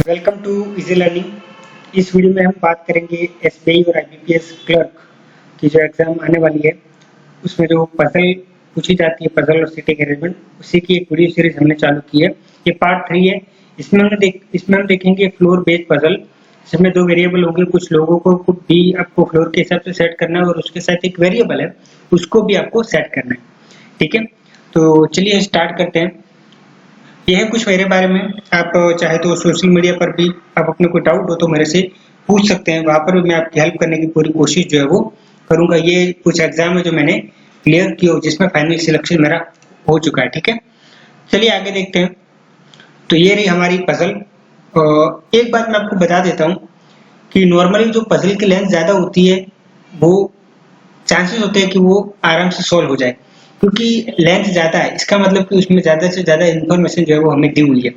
Welcome to easy learning. इस video में हम बात करेंगे एसबीआई और आईबीपीएस क्लर्क की जो एग्जाम आने वाली है उसमें जो पजल पूछी जाती है, पजल और सिटिंग अरेंजमेंट, उसी की एक वीडियो सीरीज हमने चालू की है। ये पार्ट 3 है। इसमें हम देखेंगे फ्लोर बेस्ड पजल, जिसमें दो वेरिएबल होंगे। कुछ लोगों को भी आपको फ्लोर के हिसाब से सेट करना है और उसके साथ एक वेरिएबल है उसको भी आपको सेट करना है। ठीक है, तो चलिए स्टार्ट करते हैं। यह है कुछ मेरे बारे में। आप चाहे तो सोशल मीडिया पर भी आप अपने कोई डाउट हो तो मेरे से पूछ सकते हैं, वहां पर भी मैं आपकी हेल्प करने की पूरी कोशिश जो है वो करूंगा। ये कुछ एग्जाम है जो मैंने क्लियर किया हो, जिसमें फाइनल सिलेक्शन मेरा हो चुका है। ठीक है, चलिए आगे देखते हैं। तो ये रही हमारी पजल। एक बात मैं आपको बता देता हूँ कि नॉर्मली जो पजल की लेंथ ज्यादा होती है वो चांसेस होते हैं कि वो आराम से सॉल्व हो जाए, क्योंकि लेंथ ज्यादा है। इसका मतलब कि उसमें ज्यादा से ज्यादा इन्फॉर्मेशन जो है वो हमें दी हुई है।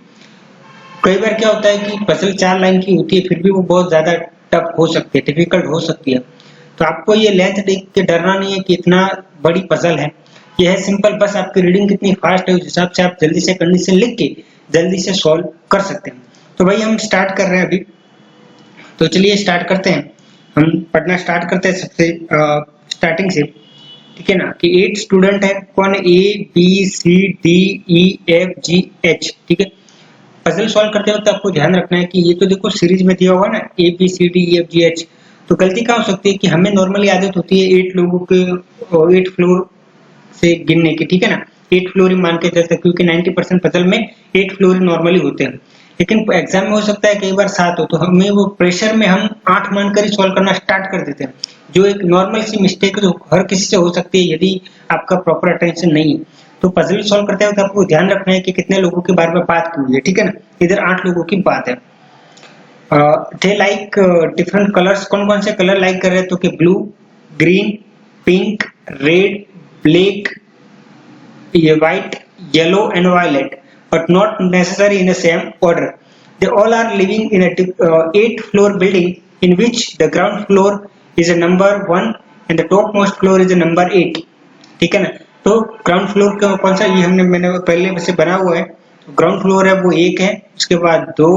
कई बार क्या होता है कि पजल 4 लाइन की होती है, फिर भी वो बहुत ज्यादा टफ हो सकती है, डिफिकल्ट हो सकती है। तो आपको ये लेंथ देख के डरना नहीं है कि इतना बड़ी पजल है। यह है सिंपल, बस आपकी रीडिंग कितनी फास्ट है उस हिसाब से आप जल्दी से कंडीशन लिख के जल्दी से सॉल्व कर सकते हैं। तो भाई हम स्टार्ट कर रहे हैं अभी, तो चलिए स्टार्ट करते हैं। हम पढ़ना स्टार्ट करते हैं सबसे स्टार्टिंग से। ठीक है ना, कि 8 स्टूडेंट है। कौन? A B C D E F G H. ठीक है, पजल सॉल्व करते वक्त आपको ध्यान रखना है कि ये तो देखो सीरीज में दिया होगा ना, A B C D E F G H. तो गलती क्या हो सकती है कि हमें नॉर्मली आदत होती है 8 लोगों के 8 फ्लोर से गिनने की। ठीक है ना, 8 फ्लोर ही मान के चलते हैं, क्योंकि 90% पजल में 8 फ्लोर नॉर्मली होते हैं। लेकिन एग्जाम में हो सकता है कई बार 7 हो, तो हमें वो प्रेशर में हम 8 मानकर ही सॉल्व करना स्टार्ट कर देते हैं, जो एक नॉर्मल सी मिस्टेक है जो हर किसी से हो सकती है यदि आपका प्रॉपर अटेंशन नहीं है। तो पजल सॉल्व करते वक्त आपको ध्यान रखना है कि कितने लोगों के बारे में बात की हुई है। ठीक है ना, इधर 8 लोगों की बात है। They like different colours. कौन कौन से कलर लाइक कर रहे हैं? तो कि blue, green, pink, red, black, ये white, yellow and violet, but not necessary in the same order. They all are living in a 8-floor building in which the ground floor is a number 1 and the topmost floor is a number 8. ठीक है ना, तो ground floor का कौन सा, ये मैंने पहले से बना हुआ है। ग्राउंड फ्लोर है वो 1 है, उसके बाद 2,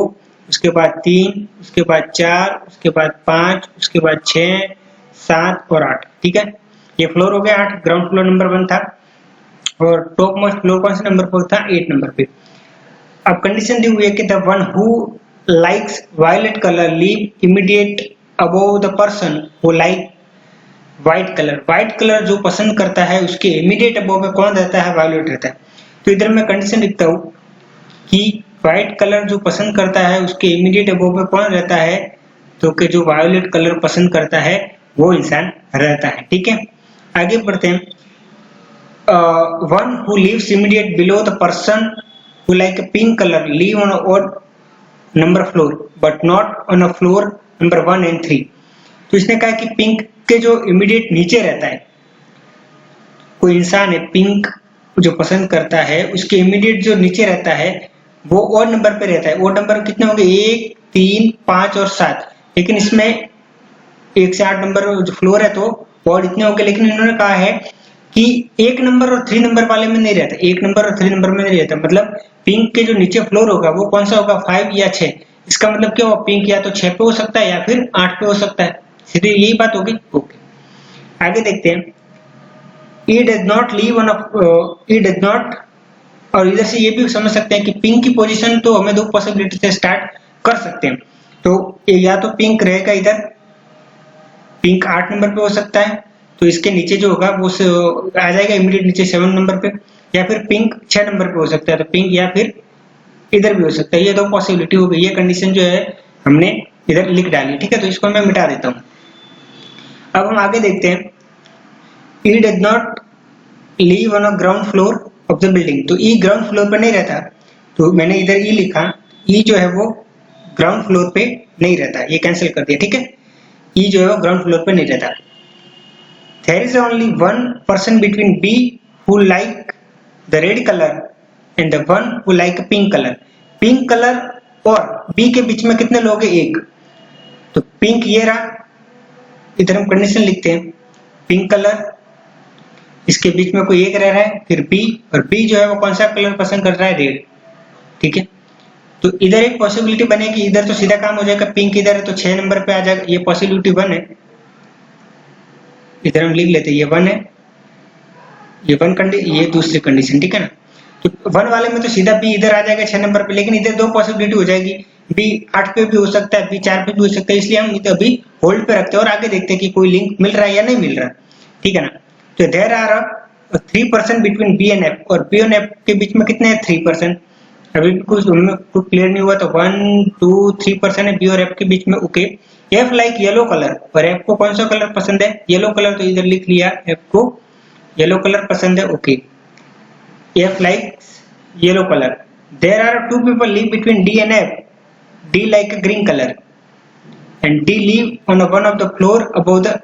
उसके बाद 3, उसके बाद 4, उसके बाद 5, उसके बाद 6, 7 और 8। ठीक है, ये फ्लोर हो गया 8। ग्राउंड फ्लोर नंबर 1 था और टॉप मोस्ट फ्लोर कौन से नंबर पर था? 8 नंबर पे। अब कंडीशन दी हुई है कि the one who likes violet colour live immediate above the person who like white colour. White colour जो पसंद करता है उसके इमीडिएट अबोव में कौन रहता है? वायलेट रहता है। तो इधर मैं कंडीशन लिखता हूँ कि व्हाइट कलर जो पसंद करता है उसके इमीडिएट अबोव में कौन रहता है? तो कि जो वायलेट कलर पसंद करता है वो इंसान रहता है। ठीक है, आगे बढ़ते हैं। One who lives immediate below the person who like a pink color live on a odd number floor but not on a floor number 1 and 3। तो इसने कहा कि पिंक के जो इमीडिएट नीचे रहता है, कोई इंसान है पिंक जो पसंद करता है उसके इमीडिएट जो नीचे रहता है वो ऑड नंबर पे रहता है। ऑड नंबर कितने होंगे? 1, 3, 5 और 7। लेकिन इसमें 1 से 8 नंबर जो फ्लोर है तो ऑड इतने होंगे। लेकिन इन्होंने कहा है कि 1 नंबर और 3 नंबर वाले में नहीं रहता, 1 नंबर और 3 नंबर में नहीं रहता। मतलब पिंक के जो नीचे फ्लोर होगा वो कौन सा होगा? 5 या 6। इसका मतलब क्या होगा? पिंक या तो 6 पे हो सकता है या फिर 8 पे हो सकता है। सीधी यही बात होगी। ओके, आगे देखते हैं। he does not live on a he does not, और इधर से ये भी समझ सकते हैं कि पिंक की पोजीशन तो हमें 2 पॉसिबिलिटी से स्टार्ट कर सकते हैं। तो ये या तो पिंक रहेगा, इधर पिंक 8 नंबर पे हो सकता है, तो इसके नीचे जो होगा वो आ जाएगा इमीडिएट नीचे 7 नंबर पे, या फिर पिंक 6 नंबर पे हो सकता है। तो पिंक या फिर इधर भी हो सकता है। ये 2 पॉसिबिलिटी हो गई। ये कंडीशन जो है हमने इधर लिख डाली। ठीक है, तो इसको मैं मिटा देता हूँ। अब हम आगे देखते हैं। he does not live on a ground floor of the building। तो ई ग्राउंड फ्लोर पे नहीं रहता, तो मैंने इधर ई लिखा। ई जो है वो ग्राउंड फ्लोर पे नहीं रहता, ये कैंसिल कर दिया। ठीक है, ई जो है वो ग्राउंड फ्लोर पे नहीं रहता। There is only one person between B who like the red color and the one who like pink color। Pink colour और B के बीच में कितने लोग हैं? 1। तो पिंक ये रहा, इधर हम कंडीशन लिखते हैं। पिंक कलर, इसके बीच में कोई एक रह रहा है, फिर B, और B जो है वो कौन सा कलर पसंद कर रहा है? रेड। ठीक है, तो इधर एक पॉसिबिलिटी बनेगी, इधर तो सीधा काम हो जाएगा, पिंक इधर है तो 6 नंबर पे आ जाएगा, ये पॉसिबिलिटी 1 है। इधर हम लिख लेते हैं ये 1 है, ये 1 कंडीशन, ये दूसरी कंडीशन, ठीक है ना। तो 1 वाले में तो सीधा बी इधर आ जाएगा 6 नंबर पे, लेकिन इधर दो पॉसिबिलिटी हो जाएगी, बी 8 पे भी हो सकता है, बी 4 पे भी हो सकता है, इसलिए हम इधर अभी होल्ड पे रखते हैं और आगे देखते हैं कि कोई लिंक मिल रहा है या नहीं मिल रहा, ठीक है ना। तो there are 3% between B and F, और बी और एफ के बीच में कितने हैं 3%। अभी कुछ उनमें कुछ क्लियर नहीं हुआ, तो 1 2 3% है बी और एफ के बीच में, okay. F like yellow colour, और एफ को कौन सा कलर पसंद है, येलो कलर, तो इधर लिख लिया एफ को येलो कलर पसंद है, okay. F likes yellow colour. There are 2 people live between D and F, D like green colour and D live on one of the floor above the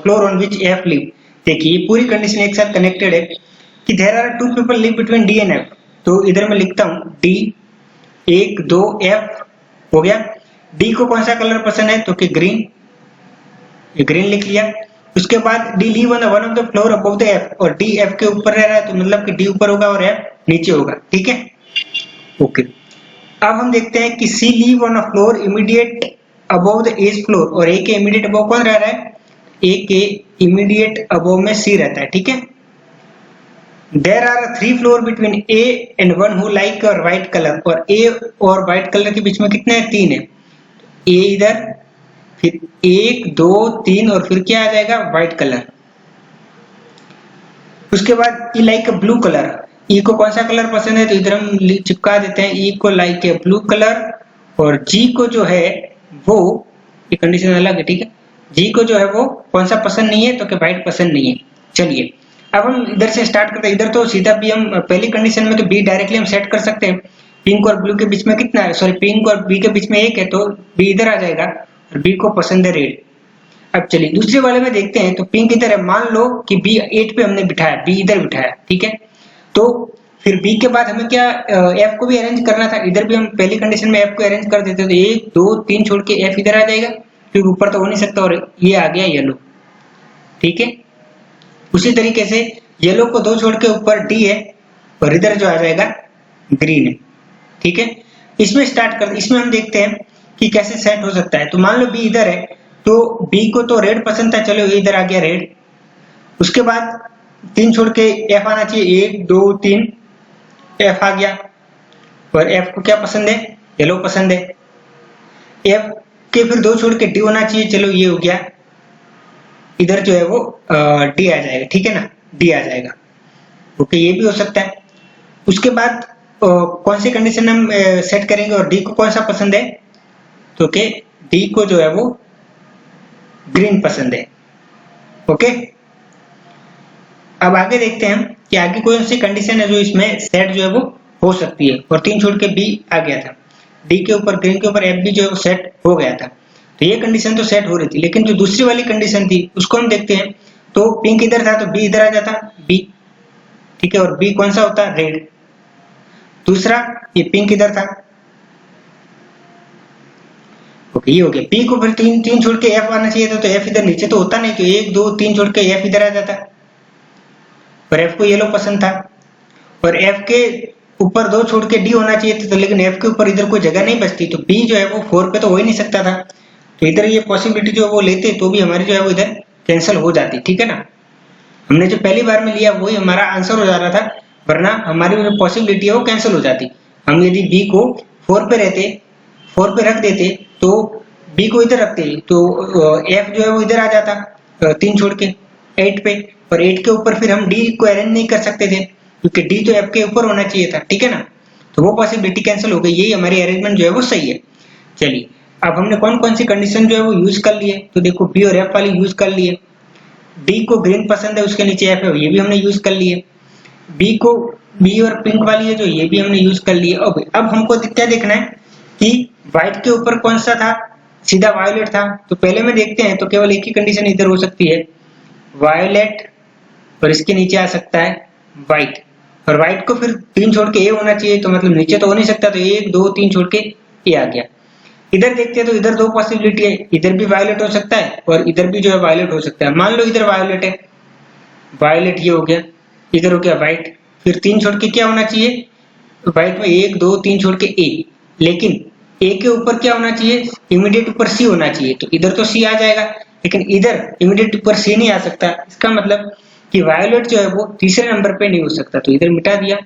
floor on which F live. देखिए ये पूरी condition एक साथ connected है कि there are 2 people live between D and F, तो इधर मैं लिखता हूँ डी 1 2 एफ हो गया। डी को कौन सा कलर पसंद है, तो कि ग्रीन, ये ग्रीन लिख लिया। उसके बाद D live on one of the floor above the F, और डी एफ के ऊपर रह रहा है, तो मतलब कि डी ऊपर होगा और एफ नीचे होगा, ठीक है, ओके। अब हम देखते हैं कि C live on a floor immediate above the edge floor, और ए के इमीडिएट अबव कौन रह रहा है, ए के इमीडिएट अबव में सी रहता है, ठीक है। There are 3 floor between A and one who like white colour, और ए और व्हाइट कलर के बीच में कितने हैं 3 है, ए इधर, फिर 1 2 3 और फिर क्या आ जाएगा व्हाइट कलर। उसके बाद ई लाइक ब्लू कलर, ई को कौन सा कलर पसंद है, तो इधर हम चिपका देते हैं ई को लाइक ए ब्लू कलर, और जी को जो है वो, ये कंडीशन अलग है, ठीक है, जी को जो है वो कौन सा पसंद नहीं है, तो कि व्हाइट पसंद नहीं है। चलिए अब हम इधर से स्टार्ट करते हैं, इधर तो सीधा बी, हम पहली कंडीशन में तो बी डायरेक्टली हम सेट कर सकते हैं, पिंक और ब्लू के बीच में कितना है, सॉरी पिंक और बी के बीच में 1 है, तो बी इधर आ जाएगा, और बी को पसंद है रेड। अब चलिए दूसरे वाले में देखते हैं, तो पिंक इधर है, मान लो कि बी 8 पे हमने बिठाया, बी इधर बिठाया, ठीक है, तो फिर बी के बाद हमें क्या एफ को भी अरेंज करना था, इधर भी हम पहली कंडीशन में एफ को अरेंज कर देते, तो 1 2 3 छोड़ के एफ इधर आ जाएगा, क्योंकि ऊपर तो हो नहीं सकता, और ये आ गया येलो, ठीक है। उसी तरीके से येलो को 2 छोड़ के ऊपर डी है, और इधर जो आ जाएगा ग्रीन है, ठीक है। इसमें स्टार्ट कर, इसमें हम देखते हैं कि कैसे सेट हो सकता है। तो मान लो बी इधर है, तो बी को तो रेड पसंद था, चलो इधर आ गया रेड। उसके बाद 3 छोड़ के एफ आना चाहिए, 1 2 3 एफ आ गया, और एफ को क्या पसंद है, येलो पसंद है। एफ के फिर 2 छोड़ के डी होना चाहिए, चलो ये हो गया, इधर जो है वो डी आ जाएगा, ठीक है ना, डी आ जाएगा, ओके, ये भी हो सकता है। उसके बाद कौन सी कंडीशन हम सेट करेंगे, और डी को कौन सा पसंद है, तो कि डी को जो है वो ग्रीन पसंद है, ओके। अब आगे देखते हैं कि आगे कौन सी कंडीशन है जो इसमें सेट जो है वो हो सकती है, और 3 छोड़ के बी आ गया था, डी के ऊपर ग्रीन के ऊपर एफ भी जो है वो सेट हो गया था, तो ये कंडीशन तो सेट हो रही थी। लेकिन जो दूसरी वाली कंडीशन थी उसको हम देखते हैं, तो पिंक इधर था तो बी इधर आ जाता, बी, ठीक है, और बी कौन सा होता, रेड। दूसरा ये पिंक इधर था, ओके, ये हो गया। पी को फिर 3 छोड़ के एफ आना चाहिए था, तो एफ इधर नीचे तो होता नहीं, तो 1 2 3 छोड़ के एफ इधर आ जाता, और एफ को येलो पसंद था, और एफ के ऊपर 2 छोड़ के डी होना चाहिए था, तो लेकिन एफ के ऊपर इधर कोई जगह नहीं बचती, तो बी जो है वो 4 पे तो हो ही नहीं सकता था, तो इधर ये पॉसिबिलिटी जो वो लेते तो भी हमारी जो है वो इधर कैंसिल हो जाती, ठीक है ना। हमने जो पहली बार में लिया वही हमारा आंसर हो जा रहा था, वरना हमारी जो पॉसिबिलिटी है वो कैंसिल हो जाती। हम यदि बी को 4 पे रहते, 4 पे रख देते, तो बी को इधर रखते, तो एफ जो है वो इधर आ जाता 3 छोड़ के 8 पे, और 8 के ऊपर फिर हम डी को अरेंज नहीं कर सकते थे, क्योंकि डी तो एफ के ऊपर होना चाहिए था, ठीक है ना, तो वो पॉसिबिलिटी कैंसिल हो गई, यही हमारी अरेंजमेंट जो है वो सही है। चलिए अब हमने कौन कौन सी कंडीशन जो है वो यूज कर लिए, तो देखो बी और एफ वाली यूज कर लिए, डी को ग्रीन पसंद है उसके नीचे एफ है, ये भी हमने यूज कर लिए, बी को बी और पिंक वाली है जो, ये भी हमने यूज कर लिए। अब हमको क्या देखना है कि व्हाइट के ऊपर कौन सा था, सीधा वायोलेट था, तो पहले में देखते हैं, तो केवल एक ही कंडीशन इधर हो सकती है, वायोलेट, और इसके नीचे आ सकता है व्हाइट, और व्हाइट को फिर 3 छोड़ के ए होना चाहिए, तो मतलब नीचे तो हो नहीं सकता, तो 1 2 3 छोड़ के ए आ गया। इधर देखते हैं तो इधर 2 पॉसिबिलिटी है, इधर भी वायोलेट हो सकता है और इधर भी जो है वायोलेट हो सकता है। मान लो इधर वायोलेट है, वायोलेट ये हो गया, इधर हो गया व्हाइट, फिर 3 छोड़ के क्या होना चाहिए, व्हाइट में 1 2 3 छोड़ के ए, लेकिन ए के ऊपर क्या होना चाहिए, इमीडिएट ऊपर सी होना चाहिए, तो इधर तो सी आ जाएगा, लेकिन इधर इमीडिएट ऊपर सी नहीं आ सकता। इसका मतलब कि वायोलेट जो है वो तीसरे नंबर पे नहीं हो सकता, तो इधर मिटा दिया,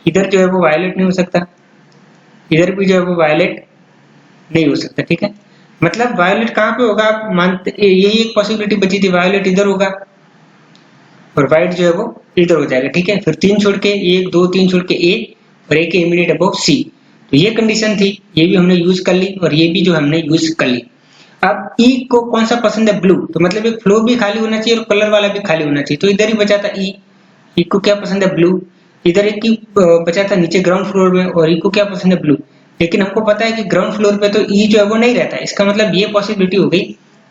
इधर जो है वो वायोलेट नहीं हो सकता, इधर भी जो है वो वायोलेट नहीं हो सकता। ठीक है, मतलब वायोलेट कहाँ पे होगा, आप मानते, यही एक पॉसिबिलिटी बची थी, वायोलेट इधर होगा और व्हाइट जो है वो इधर हो जाएगा। ठीक है, फिर तीन छोड़ के, एक दो तीन छोड़ के ए और ए के इमीडिएट अबव सी, तो ये कंडीशन थी, ये भी हमने यूज कर ली और ये भी जो हमने यूज कर ली। अब ई को कौन सा पसंद है, ब्लू, तो मतलब एक फ्लोर भी खाली होना चाहिए और कलर वाला भी खाली होना चाहिए, तो इधर ही बचा था ई, ई को क्या पसंद है, ब्लू, इधर एक ही बचा था नीचे ग्राउंड फ्लोर में, और ई को क्या पसंद है, ब्लू, लेकिन हमको पता है कि ग्राउंड फ्लोर पे तो ई जो है वो नहीं रहता है, इसका मतलब ये पॉसिबिलिटी हो गई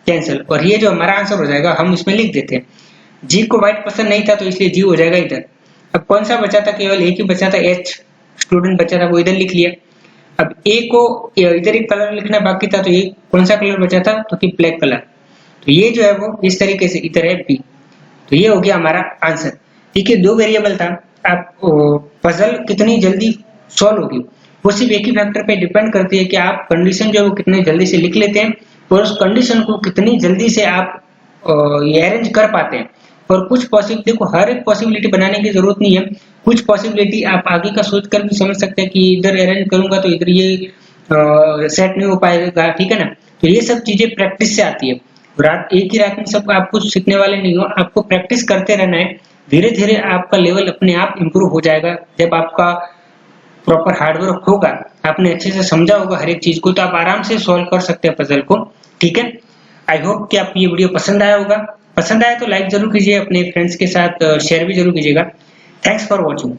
कैंसिल, और ये जो हमारा आंसर हो जाएगा हम इसमें लिख देते हैं। जी को व्हाइट पसंद नहीं था तो इसलिए जी हो जाएगा इधर। अब कौन सा बचा था, केवल एक ही बचा था, एच स्टूडेंट बचा था, वो इधर लिख लिया। अब ए को इधर एक कलर लिखना बाकी था, तो ये कौन सा कलर बचा था, तो कि ब्लैक कलर, तो ये जो है वो इस तरीके से इधर है बी, तो ये हो गया हमारा आंसर। ठीक है, दो वेरिएबल था, आप पजल कितनी जल्दी सॉल्व होगी वो सिर्फ एक ही फैक्टर पे डिपेंड करती है कि आप कंडीशन जो है वो कितनी जल्दी से लिख लेते हैं और उस कंडीशन को कितनी जल्दी से आप अरेंज कर पाते हैं। और कुछ पॉसिबिलिटी, देखो हर एक पॉसिबिलिटी बनाने की जरूरत नहीं है, कुछ पॉसिबिलिटी आप आगे का सोच कर भी समझ सकते हैं कि इधर अरेंज करूंगा तो इधर ये सेट नहीं हो पाएगा। ठीक है ना, तो ये सब चीजें प्रैक्टिस से आती है, रात एक ही रात में सब आप कुछ सीखने वाले नहीं हो, आपको प्रैक्टिस करते रहना है, धीरे धीरे आपका लेवल अपने आप इम्प्रूव हो जाएगा। जब आपका प्रॉपर हार्डवर्क होगा, आपने अच्छे से समझा होगा हर एक चीज को, तो आप आराम से सॉल्व कर सकते हैं पजल को। ठीक है, आई होप कि आपको ये वीडियो पसंद आया होगा, पसंद आया तो लाइक जरूर कीजिए, अपने फ्रेंड्स के साथ शेयर भी जरूर कीजिएगा। Thanks for watching.